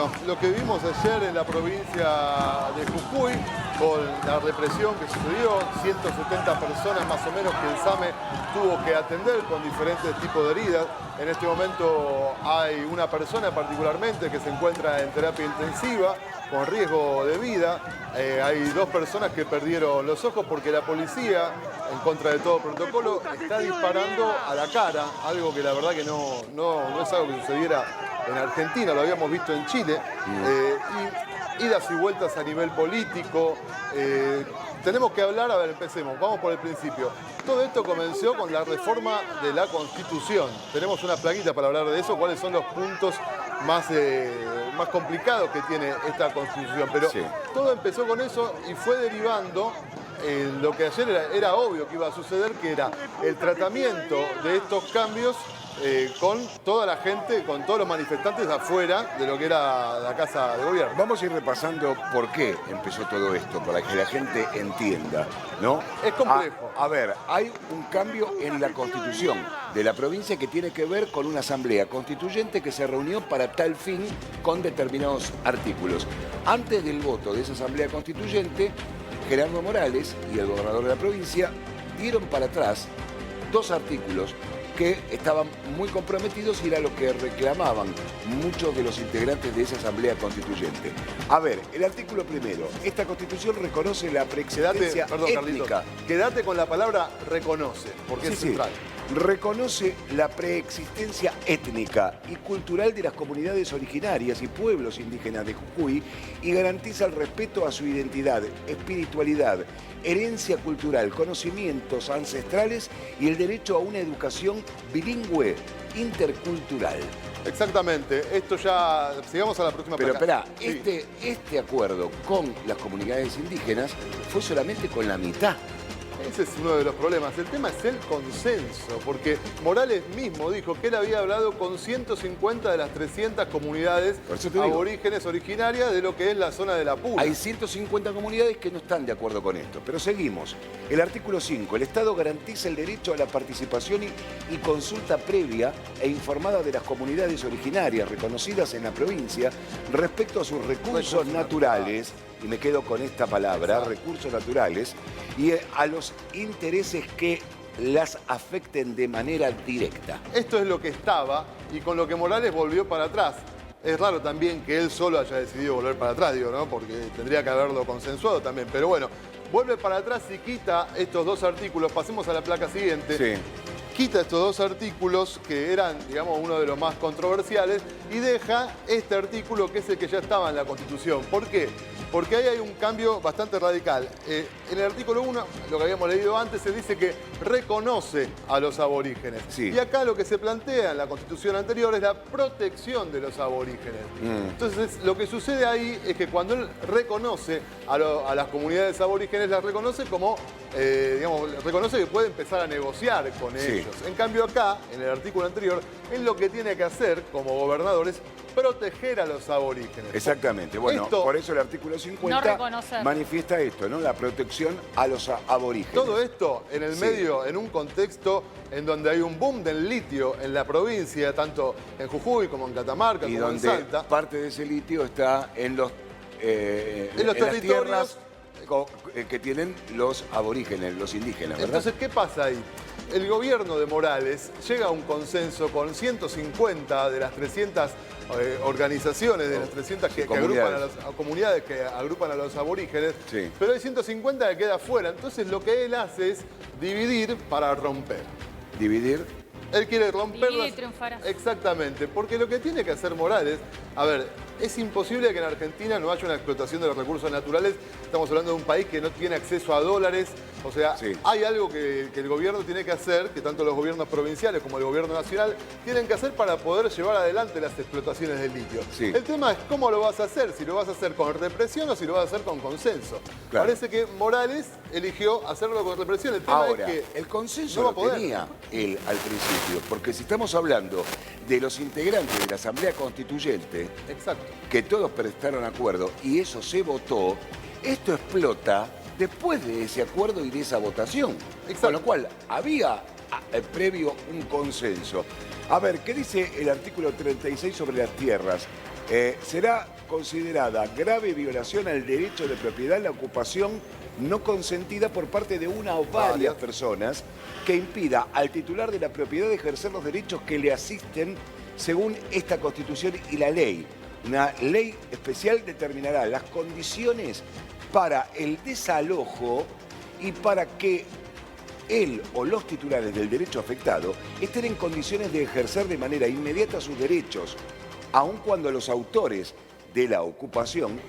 Bueno, lo que vimos ayer en la provincia de Jujuy, con la represión que sucedió, 170 personas más o menos que el SAME tuvo que atender con diferentes tipos de heridas. En este momento hay una persona particularmente que se encuentra en terapia intensiva con riesgo de vida. Hay dos personas que perdieron los ojos porque la policía, en contra de todo protocolo, está disparando a la cara, algo que la verdad que no es algo que sucediera en Argentina, lo habíamos visto en Chile. Y idas y vueltas a nivel político. Tenemos que hablar, a ver, empecemos, vamos por el principio. Todo esto comenzó con la reforma de la Constitución. Tenemos una plaquita para hablar de eso, cuáles son los puntos más complicados que tiene esta Constitución. Pero sí, todo empezó con eso y fue derivando en lo que ayer era obvio que iba a suceder, que era el tratamiento de estos cambios con toda la gente, con todos los manifestantes afuera de lo que era la Casa de Gobierno. Vamos a ir repasando por qué empezó todo esto, para que la gente entienda, ¿no? Es complejo. A ver, hay un cambio en la Constitución de la provincia que tiene que ver con una asamblea constituyente que se reunió para tal fin con determinados artículos. Antes del voto de esa asamblea constituyente, Gerardo Morales y el gobernador de la provincia dieron para atrás dos artículos que estaban muy comprometidos y era lo que reclamaban muchos de los integrantes de esa asamblea constituyente. A ver, el artículo primero. Esta constitución reconoce la preexistencia étnica. Quédate con la palabra reconoce, porque es central. Reconoce la preexistencia étnica y cultural de las comunidades originarias y pueblos indígenas de Jujuy y garantiza el respeto a su identidad, espiritualidad, herencia cultural, conocimientos ancestrales y el derecho a una educación bilingüe intercultural. Exactamente. Esto ya... Sigamos a la próxima Pero placa. espera, sí, este acuerdo con las comunidades indígenas fue solamente con la mitad. Ese es uno de los problemas. El tema es el consenso, porque Morales mismo dijo que él había hablado con 150 de las 300 comunidades aborígenes originarias de lo que es la zona de la Puna. Hay 150 comunidades que no están de acuerdo con esto, pero seguimos. El artículo 5. El Estado garantiza el derecho a la participación y consulta previa e informada de las comunidades originarias reconocidas en la provincia respecto a sus recursos naturales, y me quedo con esta palabra, recursos naturales, y a los intereses que las afecten de manera directa. Esto es lo que estaba y con lo que Morales volvió para atrás. Es raro también que él solo haya decidido volver para atrás, digo, ¿no? Porque tendría que haberlo consensuado también. Pero bueno, vuelve para atrás y quita estos dos artículos. Pasemos a la placa siguiente. Sí. Quita estos dos artículos que eran, digamos, uno de los más controversiales y deja este artículo que es el que ya estaba en la Constitución. ¿Por qué? Porque ahí hay un cambio bastante radical. En el artículo 1, lo que habíamos leído antes, se dice que reconoce a los aborígenes. Sí. Y acá lo que se plantea en la Constitución anterior es la protección de los aborígenes. Entonces, lo que sucede ahí es que cuando él reconoce a las comunidades aborígenes, las reconoce como, digamos, reconoce que puede empezar a negociar con ellos. En cambio acá, en el artículo anterior, él lo que tiene que hacer como gobernador es proteger a los aborígenes. Exactamente. Bueno, por eso el artículo 50 manifiesta esto, ¿no? La protección a los aborígenes. Todo esto en el medio, en un contexto en donde hay un boom del litio en la provincia, tanto en Jujuy como en Catamarca, como en Salta. Parte de ese litio está en los territorios que tienen los aborígenes, los indígenas, ¿verdad? Entonces, ¿qué pasa ahí? El gobierno de Morales llega a un consenso con 150 de las 300 organizaciones, de las 300 que agrupan a las comunidades que agrupan a los aborígenes, pero hay 150 que queda fuera. Entonces, lo que él hace es dividir para romper. ¿Dividir? Él quiere romperlas. Y triunfará. Exactamente, porque lo que tiene que hacer Morales, a ver, es imposible que en Argentina no haya una explotación de los recursos naturales. Estamos hablando de un país que no tiene acceso a dólares. O sea, hay algo que el gobierno tiene que hacer, que tanto los gobiernos provinciales como el gobierno nacional tienen que hacer para poder llevar adelante las explotaciones del litio. El tema es cómo lo vas a hacer, si lo vas a hacer con represión o si lo vas a hacer con consenso. Parece que Morales eligió hacerlo con represión. El tema ahora, es que el consenso no lo tenía él al principio, porque si estamos hablando de los integrantes de la Asamblea Constituyente, que todos prestaron acuerdo y eso se votó, esto explota después de ese acuerdo y de esa votación. Con lo cual, había previo un consenso. A ver, ¿qué dice el artículo 36 sobre las tierras? Será considerada grave violación al derecho de propiedad la ocupación no consentida por parte de una o varias personas que impida al titular de la propiedad ejercer los derechos que le asisten según esta Constitución y la ley. Una ley especial determinará las condiciones para el desalojo y para que él o los titulares del derecho afectado estén en condiciones de ejercer de manera inmediata sus derechos, aun cuando los autores de la ocupación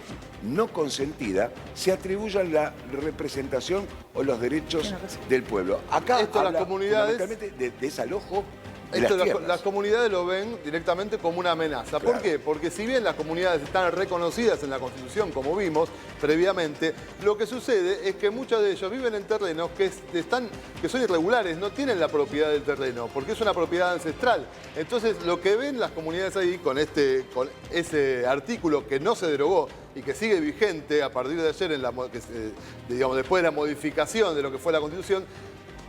no consentida se atribuyan la representación o los derechos del pueblo. Acá Esto habla las comunidades, fundamentalmente de desalojo de esto las tierras. las comunidades lo ven directamente como una amenaza. Claro. ¿Por qué? Porque si bien las comunidades están reconocidas en la Constitución, como vimos previamente, lo que sucede es que muchos de ellos viven en terrenos que son irregulares, no tienen la propiedad del terreno, porque es una propiedad ancestral. Entonces, lo que ven las comunidades ahí con ese artículo que no se derogó y que sigue vigente a partir de ayer, digamos, después de la modificación de lo que fue la Constitución,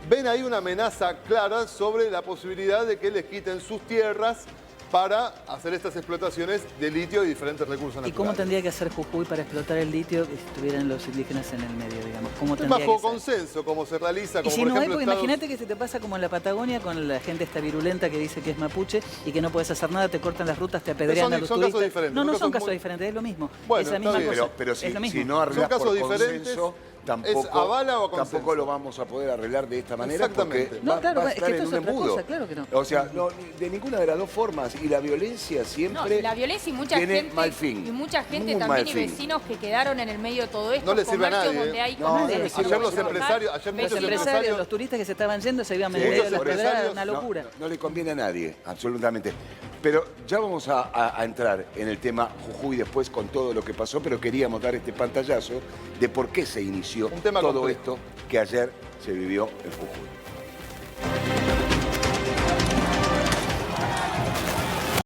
ven ahí una amenaza clara sobre la posibilidad de que les quiten sus tierras para hacer estas explotaciones de litio y diferentes recursos naturales. ¿Y cómo tendría que hacer Jujuy para explotar el litio si estuvieran los indígenas en el medio, digamos? ¿Cómo tendría Bajo que ser? consenso, como se realiza, Y como si por no hay, ejemplo porque Estados... imagínate que se te pasa como en la Patagonia con la gente esta virulenta que dice que es mapuche y que no puedes hacer nada, te cortan las rutas, te apedrean a los son turistas. casos diferentes. No, no son son casos casos diferentes, es lo mismo. Bueno, es la está misma bien. cosa. Pero es lo mismo. si no arreglas Son casos por diferentes. consenso, ¿Es avala o consenso? tampoco lo vamos a poder arreglar de esta manera porque Exactamente. No, claro, va a es que estar esto en es un otra embudo. cosa, claro que no. O sea, de ninguna de las dos formas. Y la violencia No, siempre la violencia y mucha tiene gente, mal fin. y mucha gente Muy también mal y fin. vecinos que quedaron en el medio de todo esto. No le sirve a comercios nadie, donde hay No, no le comercios, sirve. Ayer los local, empresarios, ayer Los muchos empresarios, los turistas que se estaban yendo se iban Sí, en medio de las muchos pedradas, empresarios una locura. No le conviene a nadie, absolutamente. Pero ya vamos a entrar en el tema Jujuy después con todo lo que pasó, pero queríamos dar este pantallazo de por qué se inició Un tema todo complejo. esto que ayer se vivió en Jujuy.